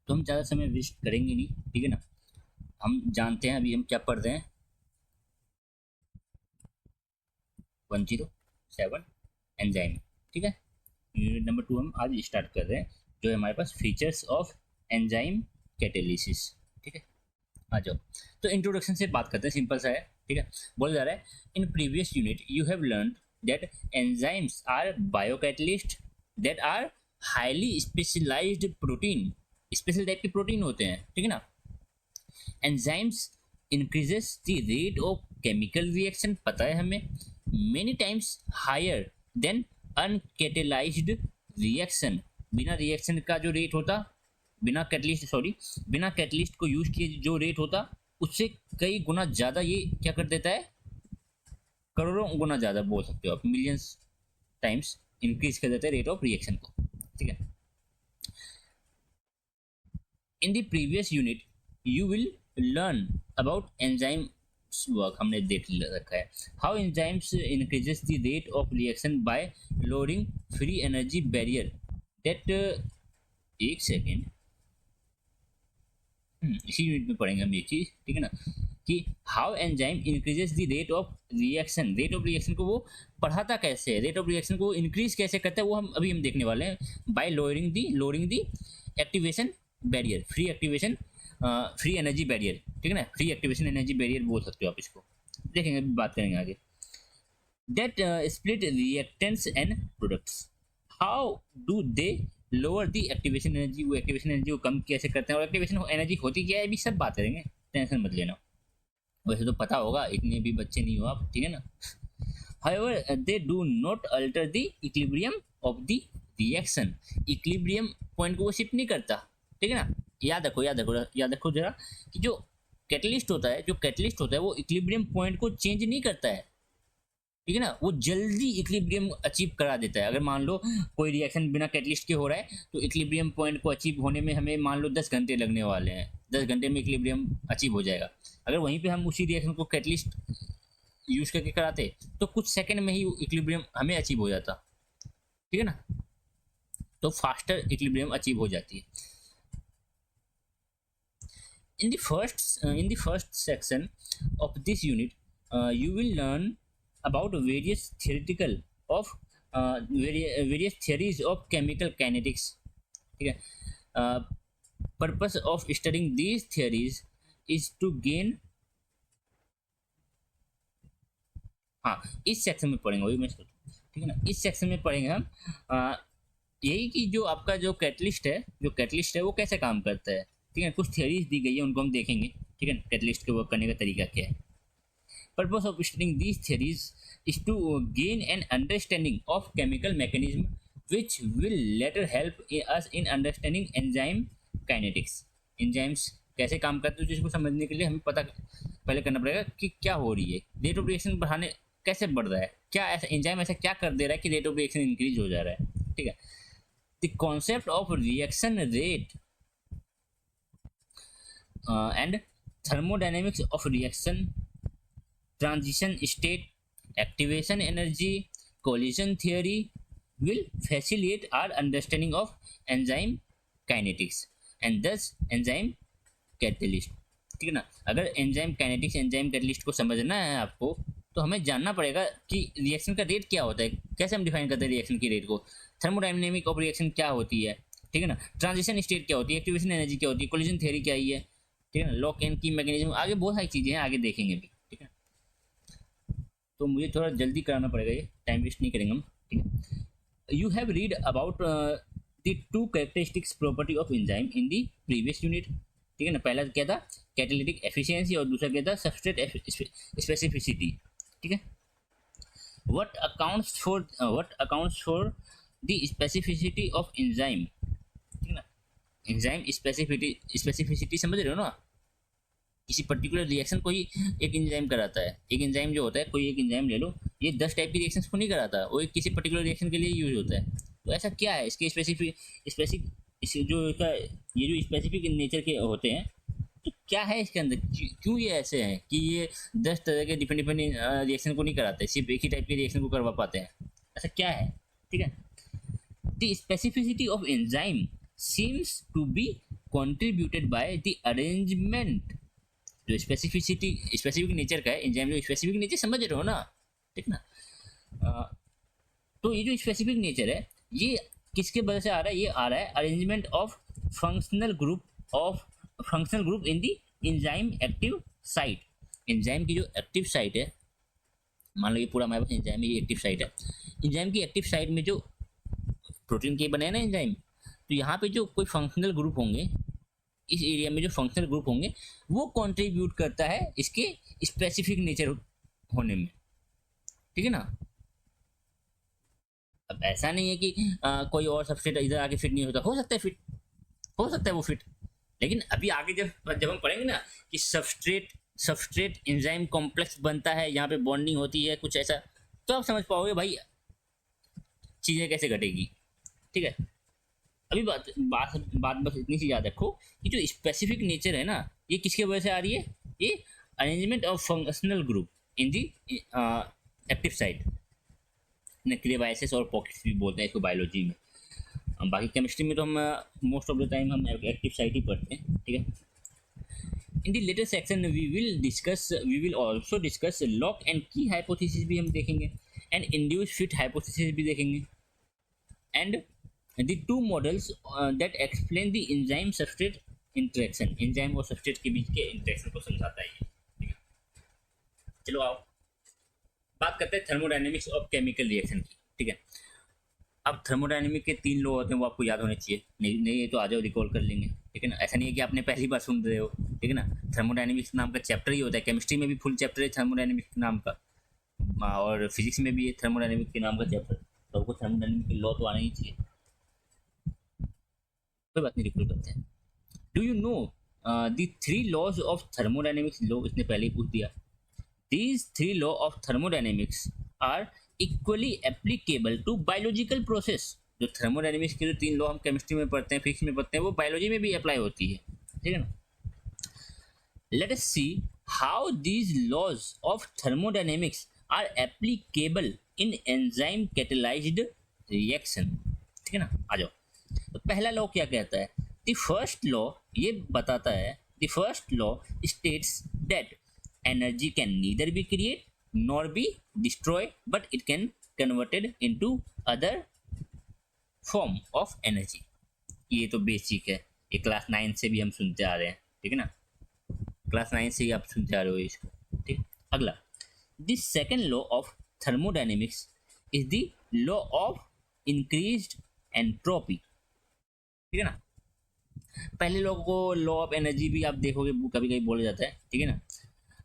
तो हम ज़्यादा समय वेस्ट करेंगे नहीं, ठीक है ना। हम जानते हैं अभी हम क्या पढ़ रहे हैं, 107 एंजाइम, ठीक है। यूनिट नंबर 2 हम आज स्टार्ट कर रहे हैं, जो है हमारे पास फीचर्स ऑफ एंजाइम कैटेलिसिस, ठीक है। आ जाओ, तो इंट्रोडक्शन से बात करते हैं, सिंपल सा है, ठीक है। बोला जा रहा है, in previous unit you have learn that enzymes are biocatalyst that are highly specialized protein, special type के प्रोटीन होते हैं, ठीक है ना। Enzymes increases the rate of chemical reaction, पता है हमें, many times higher than uncatalyzed reaction, बिना रिएक्शन का जो रेट होता, बिना कैटलिस्ट को यूज किए जो रेट होता उससे कई गुना ज़्यादा ये क्या कर देता है, करोड़ों गुना ज़्यादा बोल सकते हो आप, मिलियंस टाइम्स इंक्रीज कर देता है रेट ऑफ रिएक्शन को, ठीक है। In the previous unit you will learn about enzyme work, हमने देख रखा है, how enzymes increases the rate of reaction by lowering free energy barrier that, एक सेकेंड, इसी यूनिट में पढ़ेंगे हम ये चीज़, ठीक है ना, कि how enzyme increases the rate of reaction, rate of reaction को वो बढ़ाता कैसे है, रेट ऑफ रिएक्शन को इंक्रीज कैसे करता है, वो हम देखने वाले हैं, बाय लोअरिंग दी activation barrier, free activation, free energy barrier, ठीक है ना, फ्री एक्टिवेशन एनर्जी बैरियर बोल सकते हो आप इसको, देखेंगे अभी बात करेंगे आगे। That split reactants and products, how do they lower the activation energy, वो एक्टिवेशन एनर्जी को कम कैसे करते हैं, और एक्टिवेशन एनर्जी होती क्या है, अभी सब बात करेंगे, टेंशन मत लेना, वैसे तो पता होगा, इतने भी बच्चे नहीं हो आप, ठीक है ना। However, they do not alter the equilibrium of the reaction, equilibrium point को वो शिफ्ट नहीं करता, ठीक है ना। याद रखो जरा कि जो कैटलिस्ट होता है वो इक्विलिब्रियम पॉइंट को चेंज नहीं करता है, ठीक है ना, वो जल्दी इक्विलिब्रियम अचीव करा देता है। अगर मान लो कोई रिएक्शन बिना कैटलिस्ट के हो रहा है तो इक्विलिब्रियम पॉइंट को अचीव होने में हमें मान लो 10 घंटे लगने वाले हैं, 10 घंटे में इक्विलिब्रियम अचीव हो जाएगा। अगर वहीं पे हम उसी रिएक्शन को कैटलिस्ट यूज करके कराते तो कुछ सेकंड में ही इक्विलिब्रियम हमें अचीव हो जाता, ठीक है ना, तो फास्टर इक्विलिब्रियम अचीव हो जाती है। In the first section of this unit, you will learn about various theories of chemical kinetics, ठीक है। Purpose of studying these theories is to gain, हाँ इस सेक्शन में पढ़ेंगे, वही मैं सोचूं, ठीक है ना, इस सेक्शन में पढ़ेंगे हम यही कि जो आपका जो कैटलिस्ट है वो कैसे काम करता है, ठीक है। कुछ थियरीज दी गई है उनको हम देखेंगे, ठीक है, कैटलिस्ट के वर्क करने का तरीका क्या है। Purpose of studying these theories is to gain an understanding of chemical mechanism which will later help us in understanding enzyme kinetics, enzymes कैसे काम करते हैं, जिसको समझने के लिए हमें पता पहले करना पड़ेगा कि क्या हो रही है, रेट ऑफ रिएक्शन बढ़ाने कैसे बढ़ रहा है, क्या ऐसा एंजाइम ऐसा क्या कर दे रहा है कि रेट ऑफ रिएक्शन इंक्रीज हो जा रहा है, ठीक है। The concept of reaction rate and thermodynamics of reaction, transition state, activation energy, collision theory will facilitate our understanding of enzyme kinetics and thus enzyme catalyst, ठीक है ना। अगर एंजाइम काइनेटिक्स एंजाइम कैटलिस्ट को समझना है आपको तो हमें जानना पड़ेगा कि रिएक्शन का रेट क्या होता है, कैसे हम डिफाइन करते हैं रिएक्शन की रेट को, थर्मोडायनेमिक ऑफ रिएक्शन क्या होती है, ठीक है ना, ट्रांजिशन स्टेट क्या होती है, एक्टिवेशन एनर्जी क्या होती है, कोलिजन थ्योरी क्या ही है, ठीक है ना, लॉक एंड की मैकेनिज्म, आगे बहुत सारी चीज़ें हैं, आगे देखेंगे भी, ठीक है। तो मुझे थोड़ा जल्दी कराना पड़ेगा, ये टाइम वेस्ट नहीं करेंगे हम, ठीक है। You have read about the two characteristics property of enzyme in the previous unit, ठीक है ना। पहला क्या था, कैटालिटिक एफिशिएंसी, और दूसरा क्या था, सबस्ट्रेट स्पेसिफिसिटी, ठीक है। What accounts for the specificity of enzyme, ठीक है ना। एंजाइम स्पेसिफिसिटी समझ रहे हो ना, किसी पर्टिकुलर रिएक्शन को ही एक एंजाइम कराता है। एक एंजाइम जो होता है, कोई एक एंजाइम ले लो, ये 10 टाइप की रिएक्शंस को नहीं कराता, वो एक किसी पर्टिकुलर रिएक्शन के लिए यूज होता है। तो ऐसा क्या है इसके स्पेसिफिक जो इसका ये जो स्पेसिफिक नेचर के होते हैं, तो क्या है इसके अंदर, क्यों ये ऐसे हैं कि ये 10 तरह के डिफरेंट रिएक्शन को नहीं कराते, सिर्फ एक ही टाइप के रिएक्शन को करवा पाते हैं, ऐसा क्या है, ठीक है। The specificity of enzyme seems to be contributed by the arrangement। जो स्पेसिफिक नेचर का है एंजाइम, जो स्पेसिफिक नेचर समझ रहे हो ना, ठीक ना। तो ये जो स्पेसिफिक नेचर है ये किसके वजह से आ रहा है, ये आ रहा है arrangement of functional group in the enzyme active site. Enzyme की जो एक्टिव साइट है, मान लो ये पूरा हमारे पास एंजाइम की एक्टिव साइट है, एंजाइम की एक्टिव साइट में जो प्रोटीन के बने हैं ना एंजाइम, तो यहाँ पे जो कोई फंक्शनल ग्रुप होंगे, इस एरिया में जो फंक्शनल ग्रुप होंगे वो कंट्रीब्यूट करता है इसके स्पेसिफिक नेचर होने में, ठीक है ना। अब ऐसा नहीं है कि कोई और सबस्ट्रेट इधर आके फिट नहीं होता, हो सकता है फिट, हो सकता है वो फिट, लेकिन अभी आगे जब हम पढ़ेंगे ना कि सबस्ट्रेट एंजाइम कॉम्प्लेक्स बनता है, यहाँ पे बॉन्डिंग होती है कुछ ऐसा, तो आप समझ पाओगे भाई चीज़ें कैसे घटेगी, ठीक है। अभी बात बस इतनी सी याद रखो कि जो स्पेसिफिक नेचर है ना ये किसके वजह से आ रही है, ये arrangement of functional group in the active site, न्यूक्लियोबाइसिस और पॉकेट्स भी बोलते हैं इसको बायोलॉजी में। बाकी केमिस्ट्री में तो हम मोस्ट ऑफ द टाइम हम एक्टिव साइट ही पढ़ते हैं, ठीक है। In the latest section we will also discuss lock and key hypothesis भी हम देखेंगे, एंड इंड्यूस फिट हाइपोथेसिस भी देखेंगे, and the two models that explain the enzyme substrate interaction। Enzyme और सबस्ट्रेट के बीच के इंटरेक्शन को समझाता है ये, ठीक है। चलो आओ बात करते हैं थर्मोडायनेमिक्स ऑफ केमिकल रिएक्शन की, ठीक है। अब थर्मोडायनेमिक के 3 लॉ होते हैं, वो आपको याद होने चाहिए, नहीं तो आ जाओ रिकॉल कर लेंगे, ठीक है ना। ऐसा नहीं है कि आपने पहली बार सुन रहे हो, ठीक है ना। थर्मोडायनेमिक्स नाम का चैप्टर ही होता है, केमिस्ट्री में भी फुल चैप्टर है थर्मोडायनेमिक्स नाम का, और फिजिक्स में भी है थर्मोडायनेमिक्स के नाम का चैप्टर, तो आपको थर्मोडायनेमिक के लॉ तो आना ही चाहिए, कोई बात नहीं रिकॉल करते हैं। Do you know the 3 laws of thermodynamics, लो इसने पहले ही पूछ दिया। These 3 law of thermodynamics are equally applicable to biological process. जो थर्मोडायनेमिक्स के जो 3 लॉ हम केमिस्ट्री में पढ़ते हैं, फिजिक्स में पढ़ते हैं, वो बायोलॉजी में भी अप्लाई होती है, ठीक है ना। Let us see how these laws of thermodynamics are applicable in enzyme catalysed reaction, ठीक है ना। आ जाओ, तो पहला लॉ क्या कहता है, द फर्स्ट लॉ ये बताता है, the first law states that energy can neither be create nor be destroy but it can converted into other form of energy. ये तो बेसिक है, ये क्लास 9 से भी हम सुनते आ रहे हैं, ठीक है ना, क्लास 9 से ही आप सुनते आ रहे हो इसको, ठीक। अगला, the second law of thermodynamics is the law of increased entropy, ठीक है ना। पहले लॉ को लॉ ऑफ एनर्जी भी आप देखोगे कभी कभी बोला जाता है, ठीक है ना।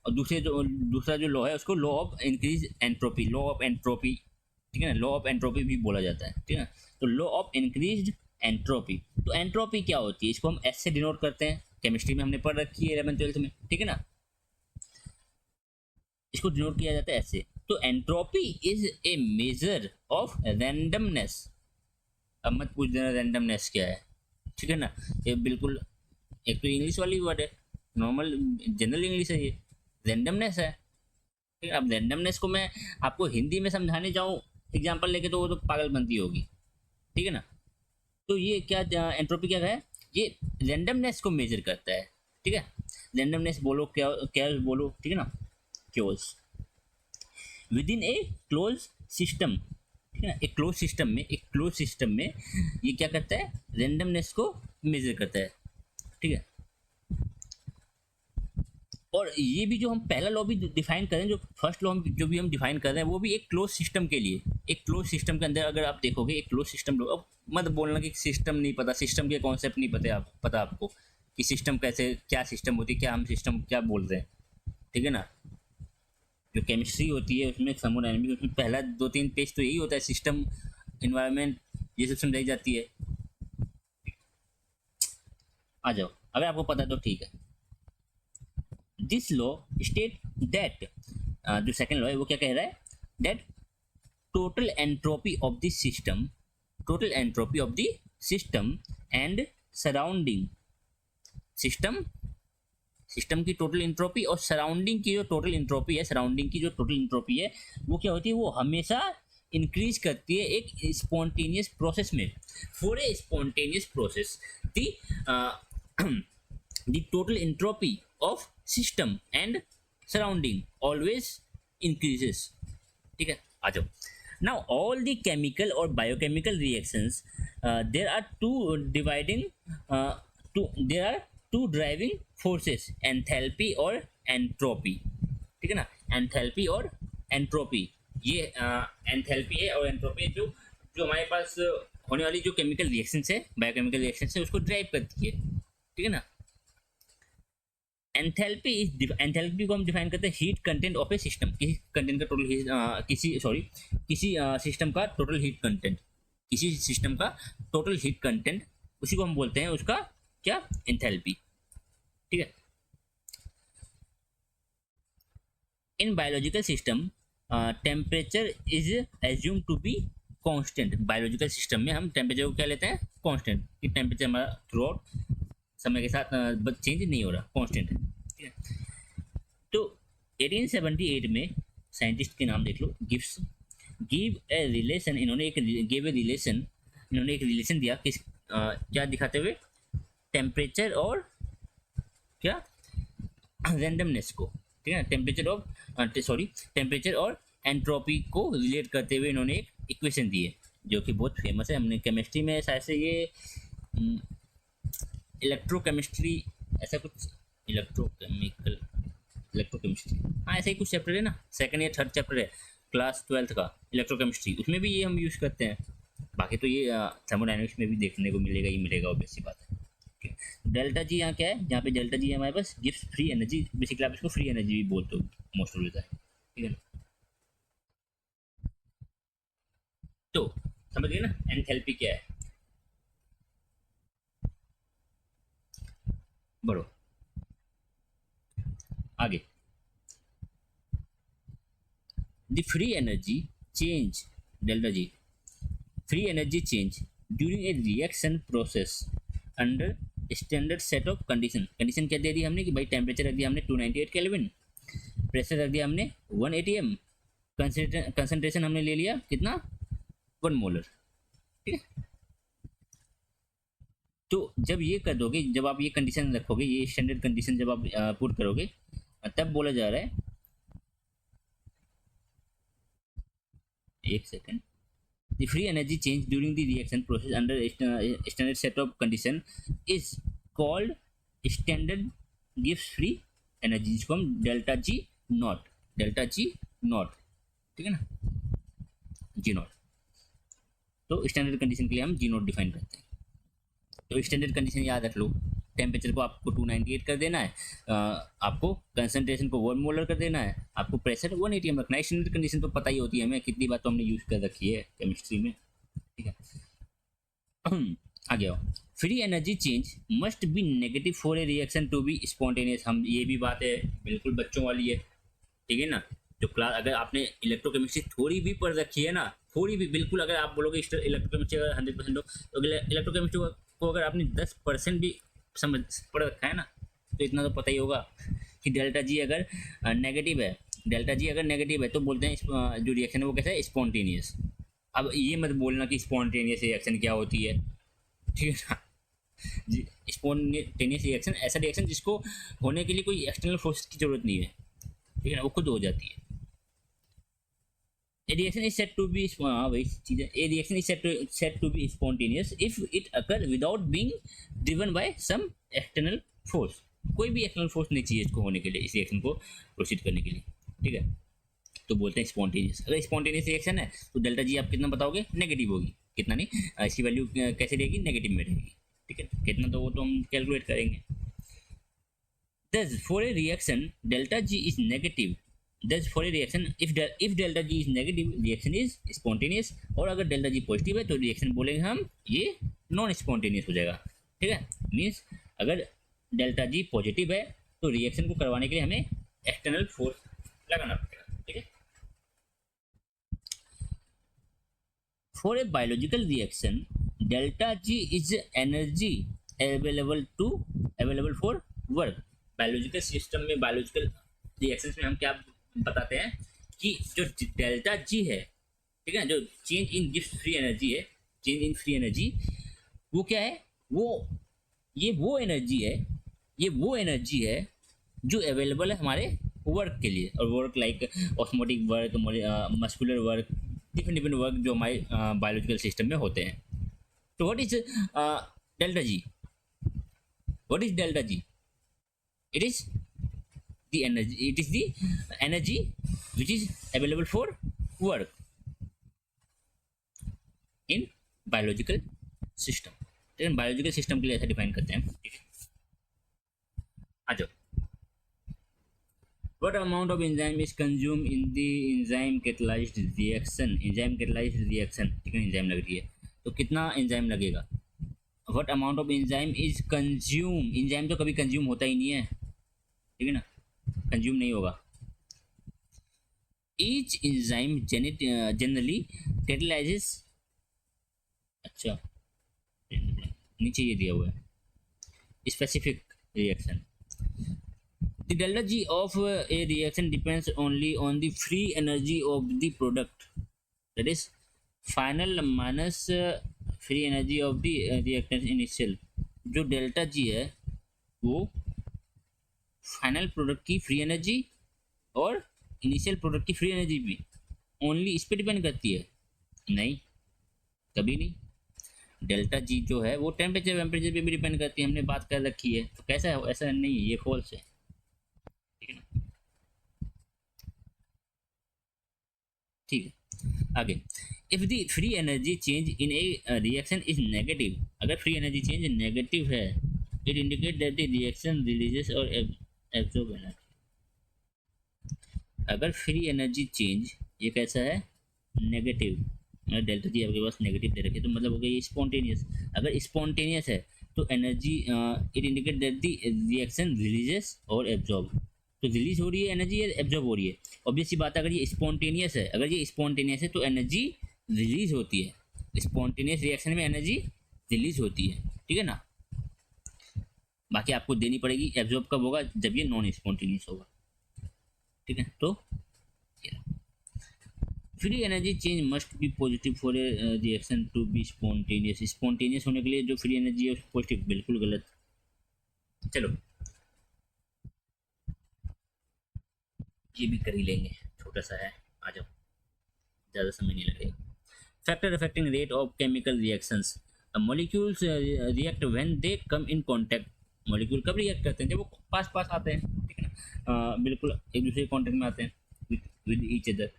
और दूसरा जो लॉ है उसको law of increase entropy, law of entropy, ठीक है ना, लॉ ऑफ एंट्रोपी भी बोला जाता है, ठीक है ना। तो लॉ ऑफ इंक्रीज्ड एंट्रोपी, तो एंट्रोपी क्या होती है, इसको हम एस से डिनोट करते हैं, केमिस्ट्री में हमने पढ़ रखी है 11th-12th में, ठीक है ना। इसको डिनोट किया जाता है एस से। तो entropy is a measure of randomness. अब मत पूछ देना रैंडमनेस क्या है, ठीक है ना, ये बिल्कुल एक तो इंग्लिश वाली वर्ड है, नॉर्मल जनरल इंग्लिश है, ये रैंडमनेस है, ठीक है। अब रैंडमनेस को मैं आपको हिंदी में समझाने जाऊँ एग्जांपल लेके तो वो तो पागलपंती होगी, ठीक है ना। तो ये क्या एंट्रोपी क्या है, ये रैंडमनेस को मेजर करता है, ठीक है। रैंडमनेस बोलो क्या बोलो, ठीक है ना, chaos with in A close system, ठीक है ना। एक क्लोज सिस्टम में ये क्या करता है, रैंडमनेस को मेजर करता है, ठीक है। और ये भी जो हम पहला लॉ भी डिफाइन करें, जो फर्स्ट लॉ जो भी हम डिफाइन कर रहे हैं वो भी एक क्लोज सिस्टम के लिए, एक क्लोज सिस्टम के अंदर अगर आप देखोगे एक क्लोज सिस्टम, अब मत बोलना कि सिस्टम नहीं पता, सिस्टम के कॉन्सेप्ट नहीं पता आपको कि सिस्टम कैसे, क्या सिस्टम होती है, क्या हम सिस्टम क्या बोल रहे हैं, ठीक है ना। जो केमिस्ट्री होती है उसमें थर्मोडायनामिक्स, उसमें पहला 2-3 पेज तो यही होता है, सिस्टम, एनवायरनमेंट, ये सब समझाई जाती है। आ जाओ, अगर आपको पता है तो ठीक है। दिस लॉ स्टेट दैट, जो सेकंड लॉ है वो क्या कह रहा है, that total entropy of the system and surrounding, system की टोटल एंट्रोपी और सराउंडिंग की जो टोटल एंट्रोपी है, वो क्या होती है, वो हमेशा इंक्रीज करती है एक स्पॉन्टेनियस प्रोसेस में। For a spontaneous process the the total entropy of system and surrounding always increases. ठीक है, आ जाओ. Now all the chemical or biochemical reactions, there are there are two driving forces, enthalpy और entropy. ठीक है ना, enthalpy और entropy. ये enthalpy है और entropy है जो जो हमारे पास होने वाली जो केमिकल रिएक्शंस है, बायोकेमिकल रिएक्शंस है, उसको ड्राइव करती है. ठीक है ना. एंथैल्पी को हम डिफाइन करते हैं heat content of A system. किसी कंटेंट का टोटल किसी सिस्टम का टोटल हीट कंटेंट, किसी सिस्टम का टोटल हीट कंटेंट, उसी को हम बोलते हैं उसका क्या, एंथैल्पी. ठीक है. In biological system temperature is assume to be constant. Biological system में हम टेम्परेचर को क्या लेते हैं, कांस्टेंट. कि टेम्परेचर हमारा थ्रू आउट समय के साथ चेंज नहीं हो रहा, कांस्टेंट है. ठीक है. तो 1878 में साइंटिस्ट के नाम देख लो, गिब्स, गिव ए रिलेशन. इन्होंने एक रिलेशन दिया किस क्या दिखाते हुए, टेम्परेचर और क्या, रैंडमनेस को. ठीक है. टेम्परेचर और एंट्रोपी को रिलेट करते हुए इन्होंने एक इक्वेशन दी है जो कि बहुत फेमस है. हमने केमिस्ट्री में शायद से ये इलेक्ट्रोकेमिस्ट्री, ऐसा कुछ, इलेक्ट्रोकेमिस्ट्री, हाँ ऐसा ही कुछ चैप्टर है ना, सेकंड या थर्ड चैप्टर है क्लास 12th का इलेक्ट्रोकेमिस्ट्री, उसमें भी ये हम यूज़ करते हैं. बाकी तो ये थर्मोडायनेमिक्स में भी देखने को मिलेगा ही मिलेगा, ऑब्वियस सी बात है. ठीक है. डेल्टा जी यहाँ क्या है, जहाँ पे डेल्टा जी है हमारे पास गिव्स फ्री एनर्जी. बेसिकली आप इसको फ्री एनर्जी भी बोलते हो मोस्ट ऑफ द टाइम. ठीक है ना. तो समझ गए ना एंथैल्पी क्या है. बढ़ो आगे. The free energy change, delta G, free energy change during a reaction process under standard set of condition. Condition क्या दे दी हमने कि भाई टेम्परेचर रख दिया हमने 298 केल्विन, प्रेशर रख दिया हमने 1 atm, कंसंट्रेशन हमने ले लिया कितना, 1 मोलर. ठीक है. तो जब ये कर दोगे, जब आप ये कंडीशन रखोगे, ये स्टैंडर्ड कंडीशन जब आप पुट करोगे, तब बोला जा रहा है, एक second, the free energy change during the reaction process under standard set of condition is called standard gives free energy, जिसको हम डेल्टा जी नॉट. ठीक है ना, जी नॉट. तो स्टैंडर्ड कंडीशन के लिए हम जी नॉट डिफाइन करते हैं. तो स्टैंडर्ड कंडीशन याद रख लो, टेम्परेचर को आपको 298 कर देना है, आपको कंसंट्रेशन को 1 मोलर कर देना है, आपको प्रेशर 1 atm रखना है. स्टैंडर्ड कंडीशन तो पता ही होती है हमें, कितनी बार तो हमने यूज़ कर रखी है केमिस्ट्री में. ठीक है. आगे आओ. Free energy change must be negative for a reaction to be spontaneous. हम ये भी बात है बिल्कुल बच्चों वाली है. ठीक है ना. जो क्लास, अगर आपने इलेक्ट्रोकेमिस्ट्री थोड़ी भी पढ़ रखी है ना, थोड़ी भी, बिल्कुल, अगर आप बोलोगे इलेक्ट्रोकेमिस्ट्री अगर 100% हो, तो इलेक्ट्रोकेमिस्ट्री को अगर आपने 10% भी समझ पढ़ रखा है ना, तो इतना तो पता ही होगा कि डेल्टा जी अगर नेगेटिव है, तो बोलते हैं जो रिएक्शन है वो कैसा है, स्पॉन्टेनियस. अब ये मत बोलना कि स्पॉन्टेनियस रिएक्शन क्या होती है. ठीक है ना. स्पॉन्टेनियस रिएक्शन ऐसा रिएक्शन जिसको होने के लिए कोई एक्सटर्नल फोर्स की जरूरत नहीं है. ठीक है ना, वो खुद हो जाती है. A reaction is said to be वही चीज़ है. A reaction is said to be spontaneous if it occur without being driven by some external force. कोई भी एक्सटर्नल फोर्स नहीं चाहिए इसको होने के लिए, इस रिएक्शन को प्रोसीड करने के लिए. ठीक है. तो बोलते हैं स्पॉन्टेनियस. अगर स्पॉन्टेनियस रिएक्शन है तो डेल्टा जी आप कितना बताओगे, नेगेटिव होगी. कितना नहीं, इसकी वैल्यू कैसे रहेगी, नेगेटिव में रहेगी. ठीक है. कितना तो वो तो हम कैलकुलेट करेंगे. Thus for a reaction delta G is negative. Thus for a reaction if delta G is negative, reaction is spontaneous. और अगर delta G पॉजिटिव है तो रिएक्शन बोलेंगे हम ये नॉन स्पॉन्टेनियस हो जाएगा. ठीक है. मीन्स अगर डेल्टा G पॉजिटिव है तो रिएक्शन को करवाने के लिए हमें एक्सटर्नल फोर्स लगाना पड़ेगा. ठीक है. For a biological reaction delta G is energy available for work. Biological system में, बायोलॉजिकल रिएक्शंस में हम क्या बताते हैं कि जो डेल्टा जी है, ठीक है, जो change in gives free energy है, चेंज इन फ्री एनर्जी, वो क्या है, वो ये वो एनर्जी है, ये वो एनर्जी है जो अवेलेबल है हमारे वर्क के लिए, और work like osmotic work, muscular work, different different work जो हमारे बायोलॉजिकल सिस्टम में होते हैं. तो what is delta G? What is delta G? It is the energy. It is the energy which is available for work in biological system. तो biological system के लिए ऐसा डिफाइन करते हैं. ठीक है, आ जाओ. What amount of enzyme is consumed in the enzyme catalyzed reaction? Enzyme catalyzed reaction, ठीक है, enzyme लग रही है तो कितना enzyme लगेगा? What amount of enzyme is consumed? enzyme तो कभी consume होता ही नहीं है, ठीक है ना, consume नहीं होगा. Each enzyme generally catalyzes, अच्छा नीचे ये दिया हुआ है specific reaction. The delta G of a reaction depends only on the free energy of the product, that is final minus free energy of the reactant initial. जो delta G है वो final product की free energy और initial product की free energy भी only इस पे depend करती है? नहीं, कभी नहीं. डेल्टा जी जो है वो टेम्परेचर पे भी डिपेंड करती है, हमने बात कर रखी है. तो कैसा है? ऐसा नहीं है, ये फॉल्स है. ठीक है ना, ठीक है. आगे, if the free energy change in A reaction is negative, अगर फ्री एनर्जी चेंज नेगेटिव है, it indicate that the reaction releases और एब्जॉर्ब एनर्जी. अगर फ्री एनर्जी चेंज ये कैसा है? नेगेटिव. डेल्टा जी आपके पास नेगेटिव दे रखे तो मतलब हो गया ये स्पॉन्टेनियस. अगर स्पॉन्टेनियस है तो energy it indicate that the reaction releases और एब्जॉर्ब. तो रिलीज हो रही है एनर्जी या एब्जॉर्ब हो रही है? ऑब्वियस सी बात है, अगर ये स्पॉन्टेनियस है, अगर ये स्पॉन्टेनियस है तो एनर्जी रिलीज होती है. स्पॉन्टेनियस रिएक्शन में एनर्जी रिलीज होती है, ठीक है ना. बाकी आपको देनी पड़ेगी. एब्जॉर्ब कब होगा? जब ये नॉन स्पॉन्टेनियस होगा. ठीक है, तो free energy change must be positive for a reaction to be spontaneous. Spontaneous होने के लिए जो फ्री एनर्जी है पॉजिटिव, बिल्कुल गलत. चलो ये भी कर ही लेंगे, छोटा सा है, आ जाओ, ज़्यादा समय नहीं लगेगा. Factor affecting rate of chemical reactions. Molecules react when they come in contact. Molecule कब रिएक्ट करते हैं? जब वो पास पास आते हैं, ठीक है ना, बिल्कुल एक दूसरे के कॉन्टैक्ट में आते हैं with each other.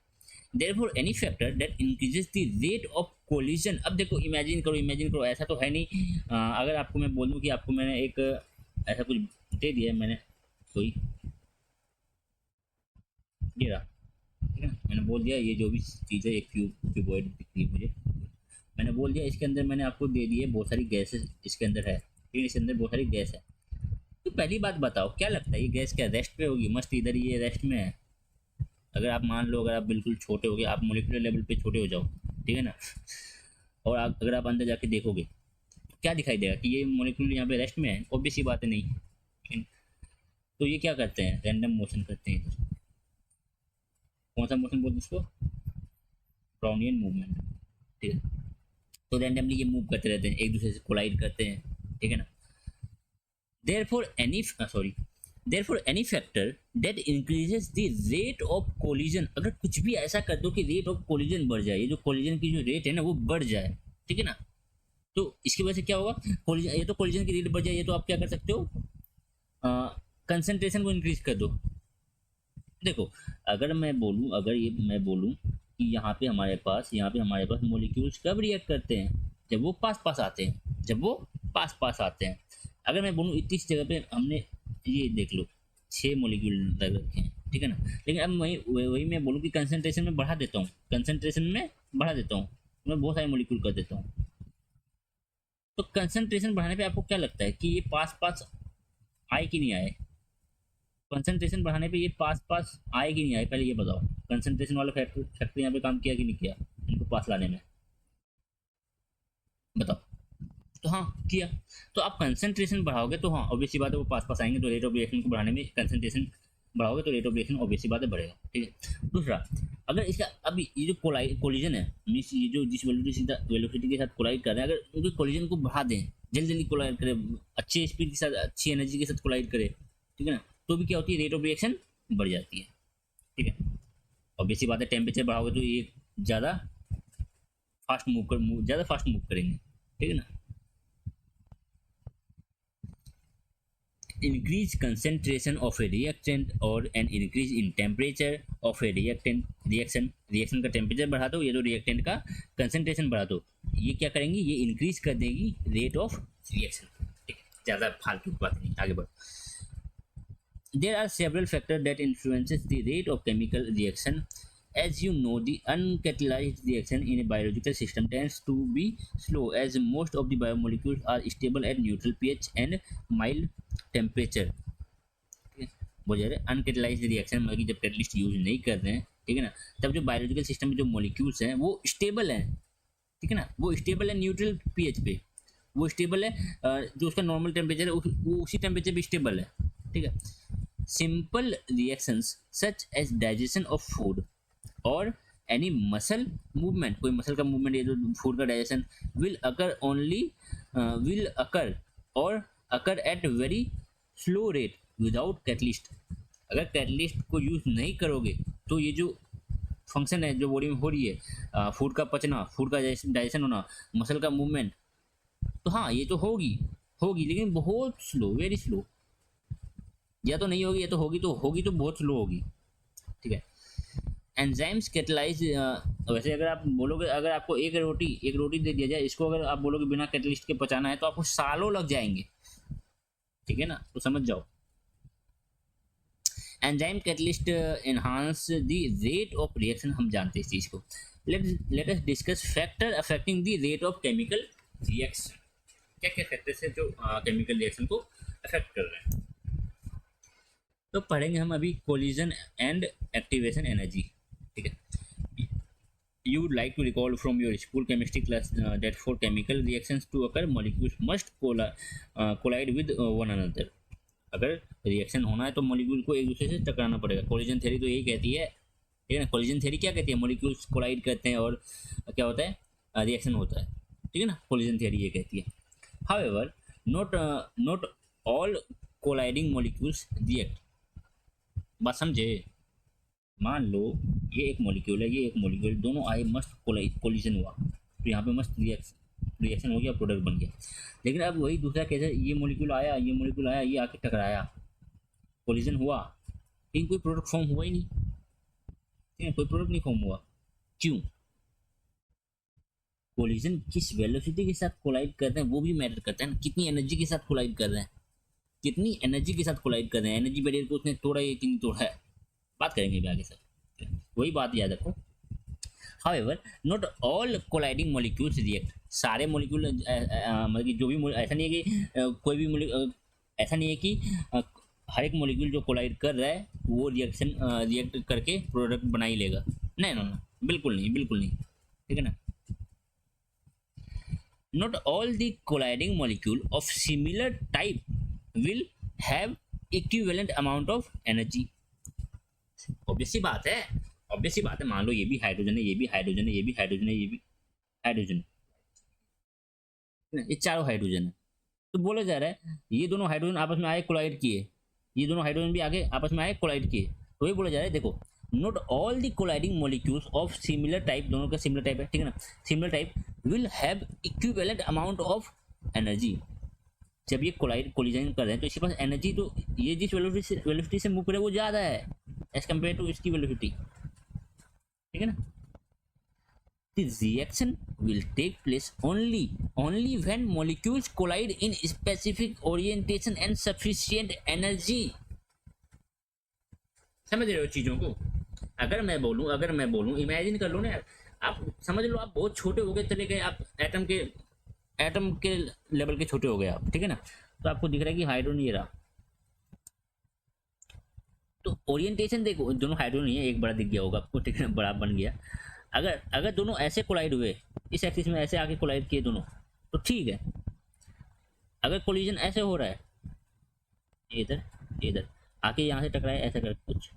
Therefore any factor that increases the rate of collision. अब देखो, इमेजिन करो, ऐसा तो है नहीं. अगर आपको मैं बोलूँ कि आपको मैंने एक ऐसा कुछ दे दिया मैंने, कोई ये रहा, ठीक है, मैंने बोल दिया ये जो भी चीज़ है एक क्यूबॉइड दिख रही है मुझे, मैंने बोल दिया इसके अंदर मैंने आपको दे दी है बहुत सारी गैसेस इसके अंदर है, ठीक है, इसके अंदर बहुत सारी गैस है. तो पहली बात बताओ, क्या लगता है ये गैस क्या रेस्ट पे होगी? मस्त इधर ये रेस्ट में है. अगर आप मान लो, अगर आप बिल्कुल छोटे हो गए, आप मोलिकुलर लेवल पे छोटे हो जाओ, ठीक है ना, और अगर आप अंदर जाके देखोगे तो क्या दिखाई देगा कि ये मोलिकुलर यहाँ पे रेस्ट में है? ऑब्वियस सी बात है, नहीं, ठीक है. तो ये क्या करते हैं? रैंडम मोशन करते हैं. कौन सा मोशन बोलते हैं उसको? ब्राउनियन मूवमेंट, ठीक है. तो रैंडमली ये मूव करते रहते हैं, एक दूसरे से कोलाइड करते हैं, ठीक है ना. Therefore any factor that increases the rate of collision, अगर कुछ भी ऐसा कर दो कि रेट ऑफ कोलिजन बढ़ जाए, ये जो कोलिजन की जो रेट है ना वो बढ़ जाए, ठीक है ना, तो इसकी वजह से क्या होगा? कोलिजन, ये तो कोलिजन की रेट बढ़ जाए, ये तो आप क्या कर सकते हो? कंसंट्रेशन को इंक्रीज कर दो. देखो, अगर मैं बोलूँ कि यहाँ पे हमारे पास मॉलिक्यूल्स कब रिएक्ट करते हैं? जब वो पास पास आते हैं. अगर मैं बोलूँ इतनी जगह पे हमने ये देख लो 6 मॉलिक्यूल लग रखे हैं, ठीक है ना, लेकिन अब वही मैं बोलूँ कि कंसंट्रेशन में बढ़ा देता हूँ, मैं बहुत सारे मॉलिक्यूल कर देता हूँ. तो कंसंट्रेशन बढ़ाने पे आपको क्या लगता है कि ये पास आए कि नहीं आए? कंसंट्रेशन बढ़ाने पे ये पास आए कि नहीं आए? पहले ये बताओ. कंसंट्रेशन वाला फैक्टर यहाँ पे काम किया कि नहीं किया इनको पास लाने में? बताओ. तो हाँ, किया. तो आप कंसंट्रेशन बढ़ाओगे तो हाँ ऑब्वियस सी बात है वो पास पास आएंगे, तो रेट ऑफ रिएक्शन को बढ़ाने में कंसंट्रेशन बढ़ाओगे तो रेट ऑफ रिएक्शन ऑब्वियस सी बात है बढ़ेगा, ठीक है. दूसरा, अगर इसका अब ये जो कोलिजन है, मीन्स ये जो जिस वेलोसिटी के साथ कोलाइड कर रहे हैं, अगर उनके कोलिजन को बढ़ा दें जल्दी जल्दी कोलाइड करे, अच्छी स्पीड के साथ, अच्छी एनर्जी के साथ कोलाइड करे, ठीक है ना, तो भी क्या होती है, रेट ऑफ रिएक्शन बढ़ जाती है। ठीक है, ऑब्वियसली बात है, टेम्परेचर बढ़ाओगे तो ये ज़्यादा ज़्यादा फास्ट मूव करेंगे। ठीक है ना। Increase concentration of a reactant or an increase in temperature of a reaction का टेम्परेचर बढ़ा दो, ये जो रिएक्टेंट का कंसंट्रेशन बढ़ा दो, ये क्या करेंगी, ये इंक्रीज कर देगी रेट ऑफ रिएक्शन। ठीक है, ज़्यादा फालतू की बात नहीं, आगे बढ़ो। There are several factors that influences the rate of chemical reaction. As you know, the uncatalyzed reaction in a biological system tends to be slow, as most of the biomolecules are stable at neutral pH and mild temperature. ठीक है, बहुत ज़्यादा अनकेटलाइज्ड reaction मतलब कि जब catalyst use नहीं कर रहे हैं, ठीक है ना, तब जो बायोलॉजिकल सिस्टम में जो मॉलिक्यूल्स हैं वो स्टेबल हैं। ठीक है ना, वो स्टेबल है न्यूट्रल पीएच पे, वो स्टेबल है, जो उसका नॉर्मल टेम्परेचर है वो उसी टेम्परेचर पे स्टेबल है। ठीक है, simple reactions such as digestion of food और एनी मसल मूवमेंट, कोई मसल का मूवमेंट, ये जो फूड का डाइजेशन, विल अकर और occur at very slow rate without catalyst. अगर कैटलिस्ट को यूज नहीं करोगे तो ये जो फंक्शन है जो बॉडी में हो रही है, फूड का पचना, फूड का डाइजेशन होना, मसल का मूवमेंट, तो हाँ ये तो होगी होगी लेकिन बहुत स्लो, वेरी स्लो, या तो नहीं होगी या तो होगी तो बहुत स्लो होगी। ठीक है, एंजाइम्स कैटलाइज, वैसे अगर आप बोलोगे, अगर आपको एक रोटी दे दिया जाए, इसको अगर आप बोलोगे बिना कैटलिस्ट के पचाना है तो आपको सालों लग जाएंगे। ठीक है ना, तो समझ जाओ। Enzyme catalyst enhance the rate of reaction, हम जानते हैं इस चीज को। Let us discuss factor affecting the rate of chemical reaction. क्या क्या फैक्टर्स है जो केमिकल रिएक्शन को अफेक्ट कर रहे हैं, तो पढ़ेंगे हम अभी कोलिजन एंड एक्टिवेशन एनर्जी। ठीक है, you would like to recall from your school chemistry class that for chemical reactions to occur molecules must collide with one another. अगर रिएक्शन होना है तो मॉलिक्यूल को एक दूसरे से टकराना पड़ेगा। कोलिजन थ्योरी तो यही कहती है। ठीक है ना, कोलिजन थ्योरी क्या कहती है, मॉलिक्यूल्स कोलाइड करते हैं और क्या होता है, रिएक्शन होता है। ठीक है ना, कोलिजन थ्योरी ये कहती है। However not all colliding molecules react. बात समझे, मान लो ये एक मॉलिक्यूल है, ये एक मॉलिक्यूल, दोनों आए, मस्त कोलिजन हुआ, तो यहाँ पे मस्त रिएक्शन हो गया, प्रोडक्ट बन गया। लेकिन अब वही दूसरा केस है, ये मॉलिक्यूल आया, ये आके टकराया, कोलिजन हुआ, लेकिन कोई प्रोडक्ट फॉर्म हुआ ही नहीं। ठीक है, कोई प्रोडक्ट नहीं फॉर्म हुआ। क्यों? कोलिजन किस वेलोसिटी के साथ कोलाइड करते हैं वो भी मैटर करता है ना, कितनी एनर्जी के साथ कोलाइड कर रहे हैं, कितनी एनर्जी के साथ कोलाइड कर रहे हैं, एनर्जी बैरियर को उसने तोड़ा है कि नहीं तोड़ा है, बात करेंगे भी आगे सर, वही बात याद रखो। However, not all colliding molecules react. सारे मॉलिक्यूल मतलब कि जो भी, ऐसा नहीं है कि कोई भी ऐसा नहीं है कि हर एक मॉलिक्यूल जो कोलाइड कर रहा है वो रिएक्ट करके प्रोडक्ट बना ही लेगा। नहीं ना, बिल्कुल नहीं। ठीक है ना, not all the colliding molecule of similar type will have equivalent amount of energy. Obviously बात है, मान लो ये भी हाइड्रोजन है, ये भी हाइड्रोजन है, ये भी हाइड्रोजन है, ये भी हाइड्रोजन है, ये चारों हाइड्रोजन है। तो बोला जा रहा है ये दोनों हाइड्रोजन आपस में आए कोलाइड किए, ये दोनों हाइड्रोजन भी आगे आपस में आए कोलाइड किए, तो ये बोला जा रहा है देखो, not all the colliding molecules of similar type, दोनों का सिमिलर टाइप है, ठीक है ना, similar type will have equivalent amount of energy. जब ये कोलिजन कर रहे हैं तो इसके पास एनर्जी, तो ये जिस वेलोसिटी से मूव करे वो ज़्यादा है एज कम्पेयर टू इसकी वेलोसिटी। ठीक है ना, the reaction will take place only when molecules collide in specific orientation and sufficient energy. समझ रहे हो चीजों को? अगर मैं बोलूं इमेजिन कर लो ना, आप समझ लो, आप बहुत छोटे हो गए, चले गए आप एटम के लेवल के छोटे हो गए आप। ठीक है ना, तो आपको दिख रहा है कि हाइड्रोजन ये रहा, तो ओरिएंटेशन देखो, दोनों हाइड्रोजन है, एक बड़ा दिख गया होगा आपको, ठीक है ना, बड़ा बन गया। अगर दोनों ऐसे कोलाइड हुए, इस एक्सिस में ऐसे आके कोलाइड किए दोनों, तो ठीक है। अगर कोलिजन ऐसे हो रहा है, इधर आके यहाँ से टकराए, ऐसा कर कुछ,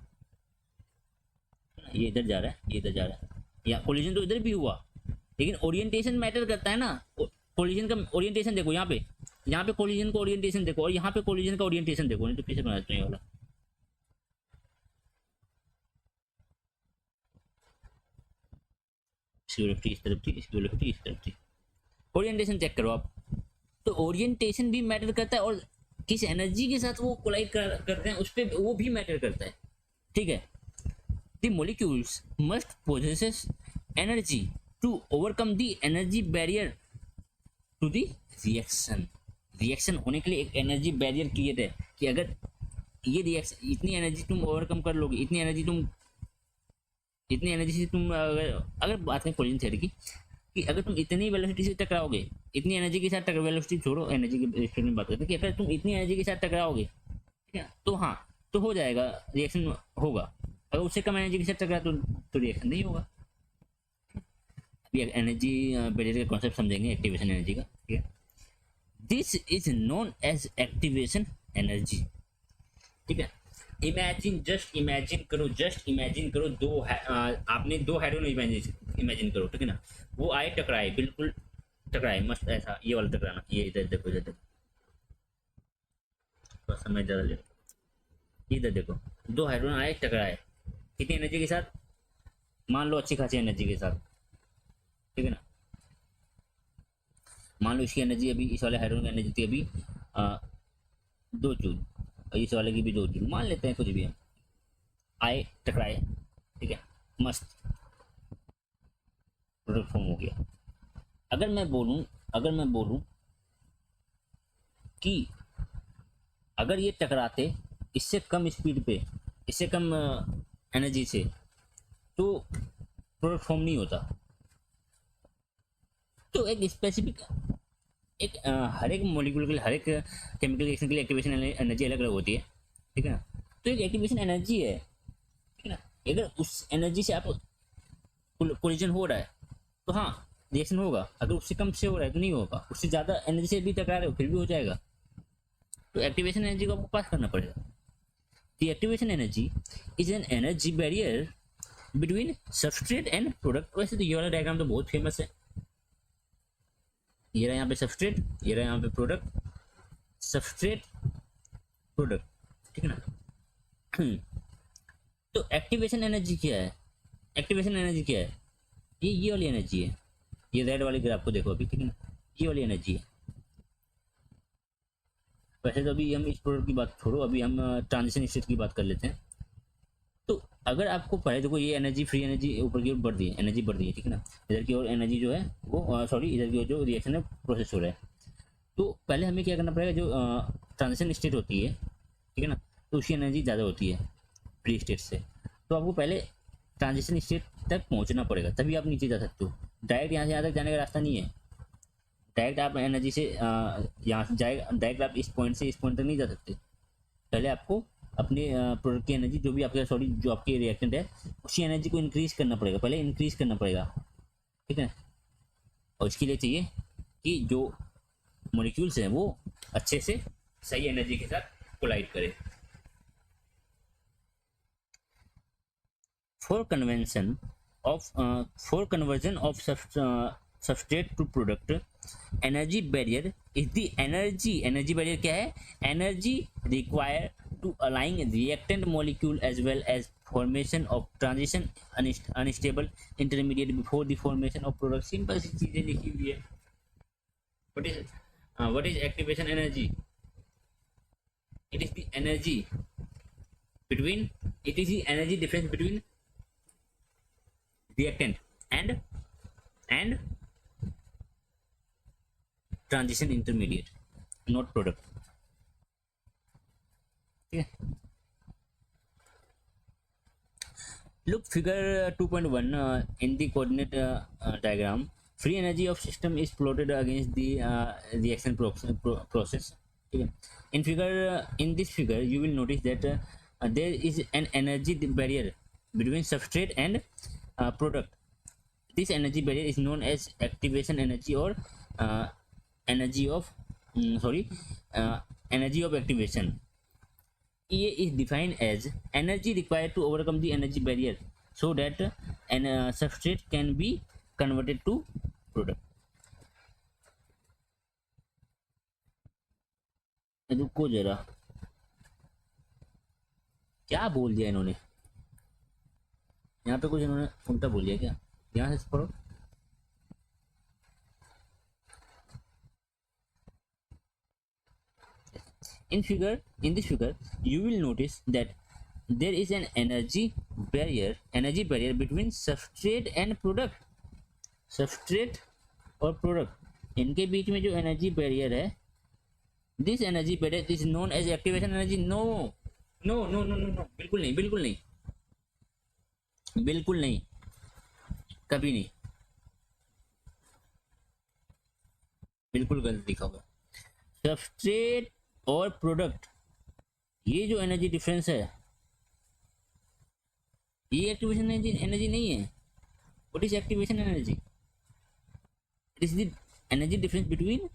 ये इधर जा रहा है, ये इधर जा रहा है, या कोलिजन तो इधर भी हुआ, लेकिन ओरिएंटेशन मैटर करता है ना। कोलिजन का ओरिएंटेशन देखो, यहाँ पे यहाँ पे कोलिजन का ओरिएंटेशन देखो और यहाँ पे कोलिजन का ओरिएंटेशन देखो, नहीं तो पीछे बना देते हैं ये वाला। इसकी वेलोसिटी इस तरफ थी, इसकी वेलोसिटी इस तरफ थी। ओरिएंटेशन चेक करो आप। तो ओरिएंटेशन भी मैटर करता है और किस एनर्जी के साथ वो कोलाइड करते हैं उस पर वो भी मैटर करता है, ठीक है। The molecules must possesses energy to overcome the energy barrier to the reaction. Reaction होने के लिए एक एनर्जी बैरियर क्रिएट है कि अगर ये रिएक्शन इतनी एनर्जी तुम ओवरकम कर लोगे, इतनी एनर्जी से तुम अगर बात करें कोलिजन थ्योरी की, कि अगर तुम इतनी वेलोसिटी से टकराओगे, इतनी एनर्जी के साथ वेलोसिटी छोड़ो, एनर्जी के रिएक्शन में बात करते हैं कि अगर तुम इतनी एनर्जी के साथ टकराओगे, ठीक है, तो हाँ तो हो जाएगा, रिएक्शन होगा। अगर उससे कम एनर्जी के साथ टकरा तो रिएक्शन नहीं होगा। अभी एनर्जी बैरियर का कॉन्सेप्ट समझेंगे, एक्टिवेशन एनर्जी का, ठीक है। This is known as activation energy, ठीक है। जस्ट इमेजिन करो आपने दो हाइड्रोजन इमेजिन करो, ठीक है ना। वो आए टकराए, बिल्कुल टकराए, मस्त ऐसा, ये वाला टकराना, ये इधर देखो, इधर देखो, थोड़ा समय ज़्यादा ले, इधर देखो, दो हाइड्रोजन आए टकराए, कितनी एनर्जी के साथ, मान लो अच्छी खासी एनर्जी के साथ, ठीक है ना। मान लो इसकी एनर्जी अभी, इस वाले हाइड्रोजन की एनर्जी थी अभी 2 जूल, और इस वाले की भी 2 जूल, मान लेते हैं कुछ भी हम, आए टकराए, ठीक है, मस्त प्रोडक्ट फॉर्म हो गया। अगर मैं बोलूं कि अगर ये टकराते इससे कम स्पीड पे, इससे कम एनर्जी से, तो प्रोडक्ट फॉर्म नहीं होता। तो एक स्पेसिफिक एक हर एक मॉलिक्यूल के लिए, हर एक केमिकल रिएक्शन के लिए एक्टिवेशन एनर्जी अलग अलग होती है, ठीक है ना। तो एक एक्टिवेशन एनर्जी है, ठीक है ना। अगर उस एनर्जी से आप कोलिजन हो रहा है तो हाँ रिएक्शन होगा, अगर उससे कम से हो रहा है तो नहीं होगा, उससे ज़्यादा एनर्जी से भी टकरा रहे हो फिर भी हो जाएगा। तो एक्टिवेशन एनर्जी को आपको पास करना पड़ेगा। The activation energy is an energy barrier between substrate and product. वैसे तो ये वाला डायग्राम तो बहुत फेमस है, ये रहा यहाँ पे सबस्ट्रेट, ये रहा यहाँ पे प्रोडक्ट, सबस्ट्रेट प्रोडक्ट, ठीक है ना। तो एक्टिवेशन एनर्जी क्या है, एक्टिवेशन एनर्जी क्या है, ये वाली एनर्जी है, ये रेड वाली ग्राफ को देखो अभी, ठीक है ना, ये वाली एनर्जी है। वैसे तो अभी हम इस प्रोडक्ट की बात छोड़ो, अभी हम ट्रांजिशन स्टेट की बात कर लेते हैं। तो अगर आपको पहले देखो ये एनर्जी, फ्री एनर्जी ऊपर की ओर बढ़ रही है, एनर्जी बढ़ रही है, ठीक है ना। इधर की ओर एनर्जी जो है वो सॉरी इधर की ओर जो रिएक्शन है प्रोसेस हो रहा है। तो पहले हमें क्या करना पड़ेगा, जो ट्रांजिशन स्टेट होती है, ठीक है ना, तो उसकी एनर्जी ज़्यादा होती है फ्री स्टेट से। तो आपको पहले ट्रांजिशन स्टेट तक पहुंचना पड़ेगा, तभी आप नीचे जा सकते हो। डायरेक्ट यहाँ से यहाँ तक जाने का रास्ता नहीं है। डायरेक्ट आप एनर्जी से यहाँ से जाएगा, डायरेक्ट आप इस पॉइंट से इस पॉइंट तक नहीं जा सकते। पहले आपको अपने प्रोडक्ट की एनर्जी, जो भी आपके जो आपकी रिएक्टेंट है, उसी एनर्जी को इंक्रीज करना पड़ेगा, पहले इंक्रीज करना पड़ेगा, ठीक है। और इसके लिए चाहिए कि जो मॉलिक्यूल्स हैं वो अच्छे से सही एनर्जी के साथ कोलाइड करें। For conversion of substrate to product, energy barrier is the energy barrier क्या है, energy required to align reactant molecule as well as formation of transition unstable intermediate before the formation of product। Simple सी चीजें लिखी हुई है। what is activation energy? It is the energy difference between reactant and transition intermediate, not product, ठीक है। Look figure 2.1 in the coordinate diagram. Free energy of system is plotted against the reaction process, ठीक है। In this figure you will notice that there is an energy barrier between substrate and product. This energy barrier is known as activation energy or energy of energy of activation. EA is defined as energy required to overcome the energy barrier so that an substrate can be converted to product. रुको जरा, क्या बोल दिया इन्होंने यहाँ पे? कुछ इन्होंने उल्टा बोल दिया क्या? यहाँ से पढ़ो। In this figure you will notice that there is an energy barrier between substrate and product। Substrate और प्रोडक्ट, इनके बीच में जो एनर्जी बैरियर है, this energy barrier is known as activation energy. No no no no no no, बिल्कुल नहीं, बिल्कुल नहीं, बिल्कुल नहीं, कभी नहीं, बिल्कुल गलत लिखा हुआ। सबस्ट्रेट और प्रोडक्ट, ये जो एनर्जी डिफरेंस है, ये एक्टिवेशन एनर्जी नहीं है। What is activation energy? It is the energy difference between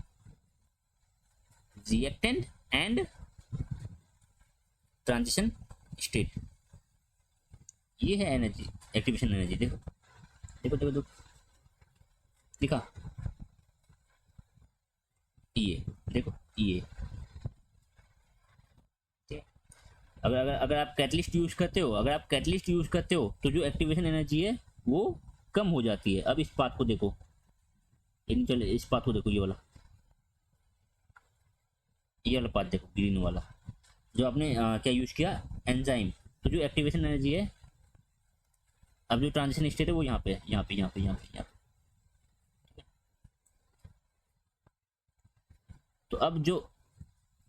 reactant and transition state. ये है एनर्जी, एक्टिवेशन एनर्जी। देखो देखो देखो देखो, दिखा, ये देखो, ये अगर अगर अगर आप कैटलिस्ट यूज करते हो, अगर आप कैटलिस्ट यूज करते हो तो जो एक्टिवेशन एनर्जी है वो कम हो जाती है। अब इस बात को देखो, चलो इस बात को देखो, ये वाला पार्ट देखो, ग्रीन वाला, जो आपने क्या यूज किया, एंजाइम। तो जो एक्टिवेशन एनर्जी है, अब जो ट्रांजिशन स्टेट है वो यहाँ पे है, यहाँ पे यहाँ पे यहाँ पे यहाँ पे। तो अब जो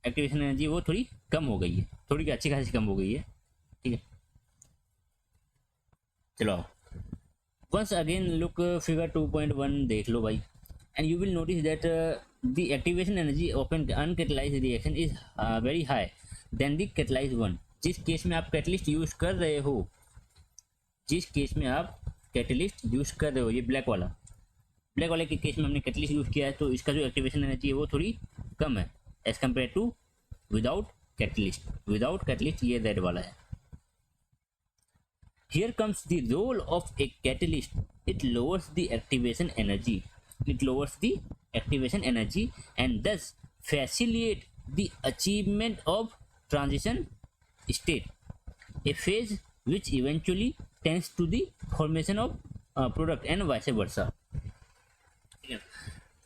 एक्टिवेशन एनर्जी वो थोड़ी कम हो गई है, थोड़ी क्या, अच्छी खासी कम हो गई है, ठीक है। चलो वंस अगेन लुक फिगर 2.1 देख लो भाई, and you will notice that the activation energy of an uncatalysed reaction is very high then the catalysed one. जिस केस में आप कैटलिस्ट यूज कर रहे हो, जिस केस में आप कैटलिस्ट यूज कर रहे हो, ये ब्लैक वाले के केस में हमने कैटलिस्ट यूज किया है, तो इसका जो एक्टिवेशन एनर्जी है वो थोड़ी कम है as compare to without catalyst. Without catalyst ये रेड वाला है। Here comes the role of a catalyst. It lowers the activation energy. It lowers the activation energy and thus facilitate the achievement of transition state, a phase which eventually tends to the formation of product and vice versa.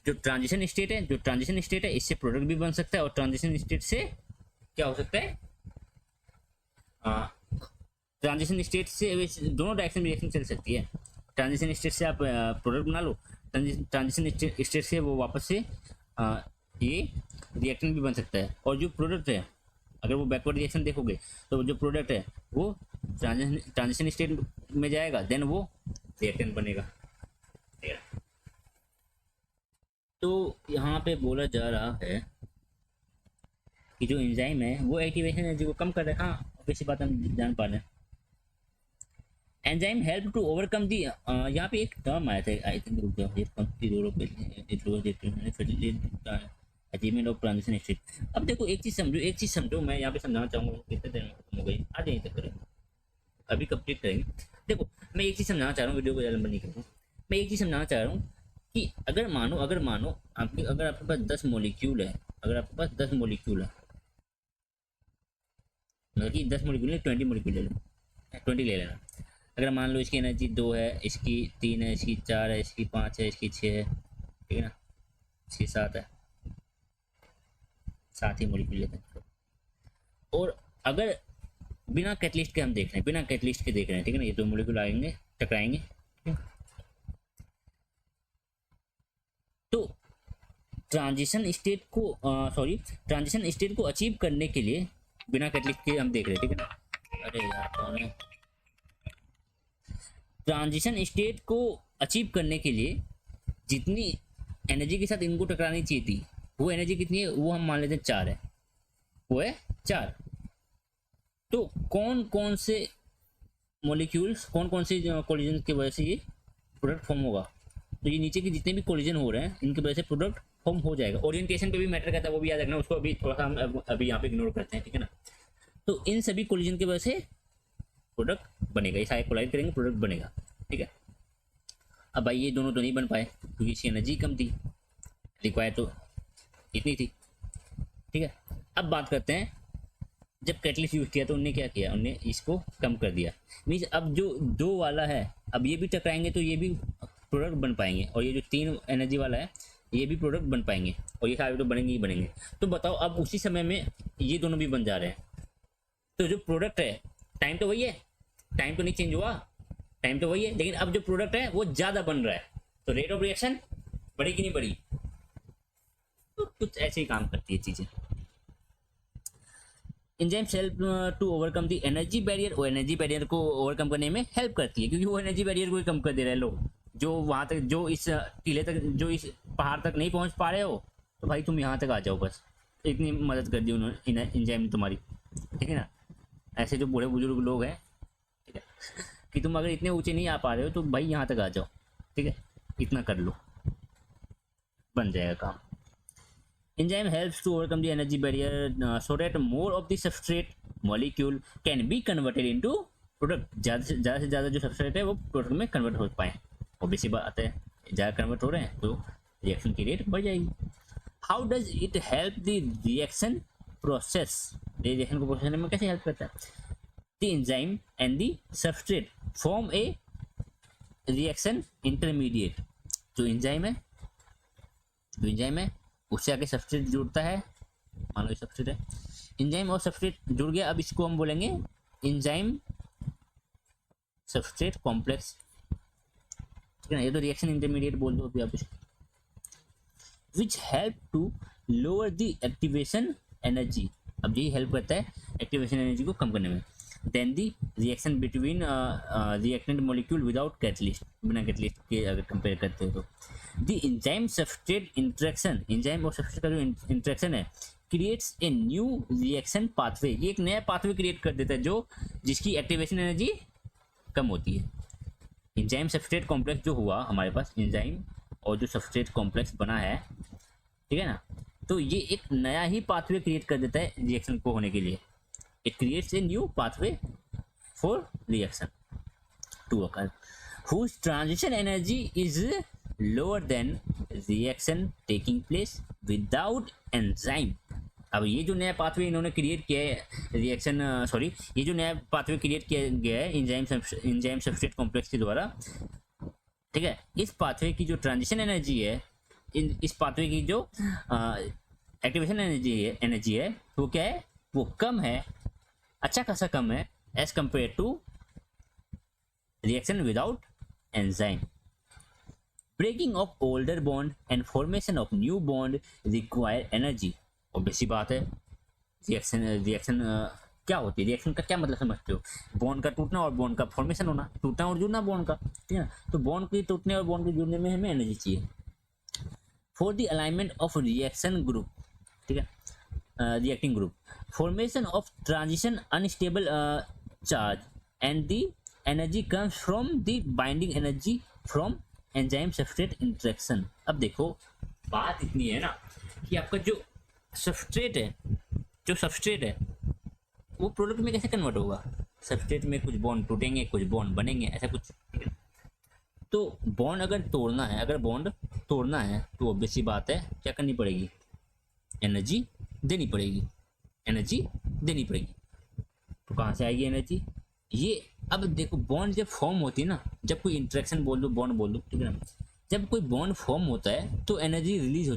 जो transition state है, इससे product भी बन सकता है, और transition state से क्या हो सकता है, ट्रांजिशन स्टेट से दोनों डायरेक्शन में रिएक्शन चल सकती है। ट्रांजिशन स्टेट से आप प्रोडक्ट बना लो, ट्रांजिशन स्टेट से वो वापस से ये रिएक्शन भी बन सकता है। और जो प्रोडक्ट है, अगर वो बैकवर्ड रिएक्शन देखोगे तो जो प्रोडक्ट है वो ट्रांजिशन स्टेट में जाएगा, देन वो रिएक्टेंट बनेगा। तो यहाँ पे बोला जा रहा है कि जो एंजाइम है वो एक्टिवेशन एनर्जी को कम कर रहा है। हाँ, वैसी बात हम जान पा रहे हैं। एंजाइम हेल्प टू ओवरकम दी, यहाँ पे एक टर्म आया था, आई थिंक रुक जाओ, अचीवमेंट ऑफ ट्रांजिशन स्टेट। अब देखो एक चीज़ समझो, मैं यहाँ पे समझाना चाहूँगा, कितने देर में खत्म हो गई, आज यहीं तक करेंगे, अभी कंप्लीट करेंगे। देखो मैं एक चीज़ समझाना चाह रहा हूँ, वीडियो को ज़्यादा लंबा नहीं करूँ। मैं एक चीज़ समझाना चाह रहा हूँ कि अगर मानो अगर आपके पास 10 मॉलिक्यूल है, अगर आपके पास 10 मॉलिक्यूल है, मतलब कि 10 मॉलिक्यूल 20 मॉलिक्यूल ले लो, 20 ले लेना। अगर मान लो इसकी एनर्जी 2 है, इसकी 3 है, इसकी 4 है, इसकी 5 है, इसकी 6 है, ठीक है ना, इसकी 7 है, 7 ही मॉलिक्यूल लेते हैं। और अगर बिना कैटलिस्ट के हम देख रहे हैं, बिना कैटलिस्ट के देख रहे हैं, ठीक है ना, ये 2 मॉलिक्यूल आएंगे, टकराएंगे, तो ट्रांजिशन स्टेट को अचीव करने के लिए बिना कैटलिस्ट के हम देख रहे हैं, ठीक है ना। अरे यार कौन है? ट्रांजिशन स्टेट को अचीव करने के लिए जितनी एनर्जी के साथ इनको टकरानी चाहिए थी, वो एनर्जी कितनी है, वो हम मान लेते हैं 4 है, वो है 4। तो कौन कौन से मॉलिक्यूल्स, कौन कौन से कोलिजन की वजह से ये प्रोडक्ट फॉर्म होगा? तो ये नीचे के जितने भी कोलिजन हो रहे हैं, इनकी वजह से प्रोडक्ट फॉर्म हो जाएगा। ओरिएंटेशन पे भी मैटर करता है, वो भी याद रखना, उसको अभी थोड़ा सा हम अभी यहाँ पे इग्नोर करते हैं, ठीक है ना। तो इन सभी कोलिजन की वजह से प्रोडक्ट बनेगा, ये सारे कोलाइड करेंगे, प्रोडक्ट बनेगा, ठीक है। अब भाई ये दोनों तो नहीं बन पाए क्योंकि इसकी एनर्जी कम थी, रिक्वायर तो इतनी थी, ठीक है। अब बात करते हैं, जब कैटलिस्ट यूज किया तो उनने क्या किया, उनने इसको कम कर दिया। मीन्स अब जो 2 वाला है, अब ये भी टकराएंगे तो ये भी प्रोडक्ट बन पाएंगे, और ये जो 3 एनर्जी वाला है ये भी प्रोडक्ट बन पाएंगे, और ये सारे तो बनेंगे ही बनेंगे। तो बताओ अब उसी समय में ये दोनों भी बन जा रहे हैं, तो जो प्रोडक्ट है, टाइम तो वही है, टाइम तो नहीं चेंज हुआ, टाइम तो वही है, लेकिन अब जो प्रोडक्ट है वो ज़्यादा बन रहा है, तो रेट ऑफ रिएक्शन बढ़ी कि नहीं बढ़ी। तो कुछ ऐसे ही काम करती है चीज़ें। Enzymes help to overcome the energy barrier, वो एनर्जी बैरियर को ओवरकम करने में हेल्प करती है, क्योंकि वो एनर्जी बैरियर को ही कम कर दे रहे हैं लोग। जो वहाँ तक, जो इस टीले तक, जो इस पहाड़ तक नहीं पहुँच पा रहे हो, तो भाई तुम यहाँ तक आ जाओ, बस इतनी मदद कर दी उन्होंने एंजाइम ने तुम्हारी, ठीक है ना। ऐसे जो बूढ़े बुजुर्ग लोग हैं, ठीक है, कि तुम अगर इतने ऊँचे नहीं आ पा रहे हो तो भाई यहाँ तक आ जाओ, ठीक है, इतना कर लो, बन जाएगा काम। Enzyme helps to overcome the energy barrier so that more of the substrate molecule can be converted into product। ज़्यादा से ज़्यादा जो सबस्ट्रेट है वो प्रोडक्ट में कन्वर्ट हो पाए। ऑब्वियसली बात है, ज़्यादा कन्वर्ट हो रहे हैं तो रिएक्शन की रेट बढ़ जाएगी। How does it help the reaction process, reaction को प्रोसेस करने में कैसे हेल्प करता है। The enzyme and the substrate form A reaction intermediate. जो एंजाइम है उससे आगे सबस्ट्रेट जुड़ता है, मान लो सबस्ट्रेट है, एंजाइम और सबस्ट्रेट जुड़ गया, अब इसको हम बोलेंगे एंजाइम सबस्ट्रेट कॉम्प्लेक्स, ठीक है ना। ये तो रिएक्शन इंटरमीडिएट बोल दो अभी आप इसको। Which help to lower the activation energy, अब यही हेल्प करता है एक्टिवेशन एनर्जी को कम करने में। Then the reaction between reactant molecule without catalyst, बिना कैटलिस्ट के अगर कंपेयर करते हो तो। The enzyme substrate interaction, enzyme और सबस्ट्रेट का जो इंटरेक्शन है, creates a new reaction pathway, ये एक नया पाथवे क्रिएट कर देता है जो जिसकी एक्टिवेशन एनर्जी कम होती है। एंजाइम सबस्ट्रेट कॉम्प्लेक्स जो हुआ हमारे पास, एंजाइम और जो सबस्ट्रेट कॉम्प्लेक्स बना है, ठीक है ना, तो ये एक नया ही पाथवे क्रिएट कर देता है रिएक्शन को होने के लिए। It creates a new pathway for reaction to occur, whose transition energy is lower than reaction taking place without enzyme। अब ये जो नया पाथवे इन्होंने क्रिएट किया है रिएक्शन, ये जो नया पाथवे क्रिएट किया गया है एंजाइम सबस्ट्रेट कॉम्प्लेक्स के द्वारा, ठीक है, इस पाथवे की जो ट्रांजिशन एनर्जी है, इस पाथवे की जो एक्टिवेशन एनर्जी है वो क्या है, वो कम है, अच्छा खासा कम है as compare to reaction without enzyme. Breaking of older bond and formation of new bond require energy. Obviously बात है, रिएक्शन क्या होती है, रिएक्शन का क्या मतलब समझते हो, बॉन्ड का टूटना और बॉन्ड का फॉर्मेशन होना, टूटना और जुड़ना बॉन्ड का, ठीक है ना। तो बॉन्ड के टूटने और बॉन्ड के जुड़ने में हमें एनर्जी चाहिए। For the alignment of reaction group, ठीक है, reacting group, formation of transition unstable charge and the energy comes from the binding energy from enzyme substrate interaction। अब देखो बात इतनी है ना कि आपका जो सबस्ट्रेट है वो प्रोडक्ट में कैसे कन्वर्ट होगा, सबस्ट्रेट में कुछ बॉन्ड टूटेंगे, कुछ बॉन्ड बनेंगे, ऐसा कुछ। तो बॉन्ड अगर तोड़ना है तो ऑब्वियसली बात है क्या करनी पड़ेगी, एनर्जी देनी पड़ेगी। तो कहाँ से आएगी एनर्जी, ये अब देखो बॉन्ड जब फॉर्म होती है ना, जब कोई इंटरेक्शन बोल दो, बॉन्ड बोल दो, ठीक है ना, जब कोई बॉन्ड फॉर्म होता है तो एनर्जी रिलीज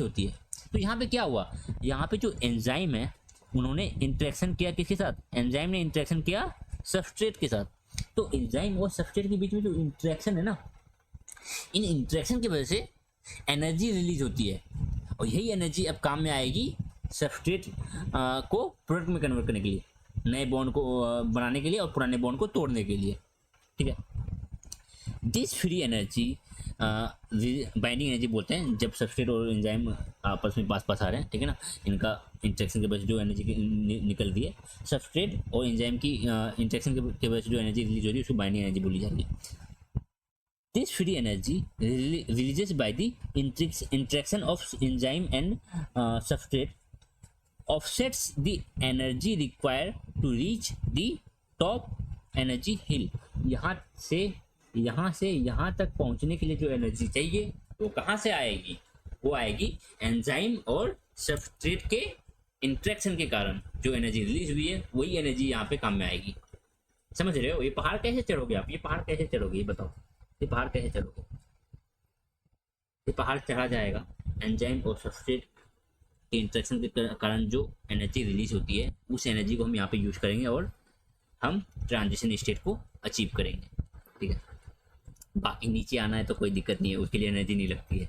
होती है। तो यहाँ पे क्या हुआ, यहाँ पे जो एंजाइम है उन्होंने इंटरेक्शन किया किसके साथ, एंजाइम ने इंटरेक्शन किया सबस्ट्रेट के साथ। तो एंजाइम और सबस्ट्रेट के बीच में जो इंटरेक्शन है ना, इन इंटरेक्शन की वजह से एनर्जी रिलीज होती है, और यही एनर्जी अब काम में आएगी सबस्ट्रेट को प्रोडक्ट में कन्वर्ट करने के लिए, नए बॉन्ड को बनाने के लिए और पुराने बॉन्ड को तोड़ने के लिए, ठीक है। This free energy binding energy बोलते हैं, जब सबस्ट्रेट और एंजाइम आपस में पास आ रहे हैं, ठीक है ना, इनका इंटरेक्शन की वजह से जो एनर्जी निकल रही है, सबस्ट्रेट और एंजाइम की इंटरेक्शन की वजह से जो एनर्जी रिलीज हो रही है उसको बाइंडिंग एनर्जी बोली जाती है। This free energy releases by the interaction of enzyme and substrate offsets the energy required to reach the top energy hill। यहाँ से यहाँ तक पहुँचने के लिए जो एनर्जी चाहिए वो कहाँ से आएगी, वो आएगी एंजाइम और सबस्ट्रेट के इंट्रैक्शन के कारण जो एनर्जी रिलीज हुई है वही एनर्जी यहाँ पे काम में आएगी। समझ रहे हो? ये पहाड़ कैसे चढ़ोगे आप? ये पहाड़ कैसे चढ़ोगे? ये बताओ, ये पहाड़ कैसे चढ़ोगे? ये पहाड़ चढ़ा जाएगा एंजाइम और सबस्ट्रेट के इंट्रैक्शन के कारण जो एनर्जी रिलीज होती है उस एनर्जी को हम यहाँ पे यूज करेंगे और हम ट्रांजिशन स्टेट को अचीव करेंगे। ठीक है, बाकी नीचे आना है तो कोई दिक्कत नहीं है, उसके लिए एनर्जी नहीं लगती है।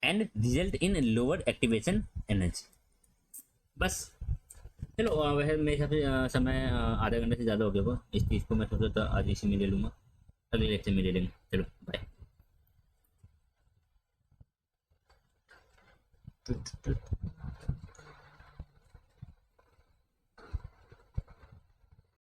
And result in lower activation energy. बस चलो, वैसे मेरे हिसाब से समय आधा घंटे से ज़्यादा हो गया होगा। इस चीज़ को मैं सोचा था आज इसी में ले लूँगा, अगले लेक्चर में ले लेंगे। चलो बाय।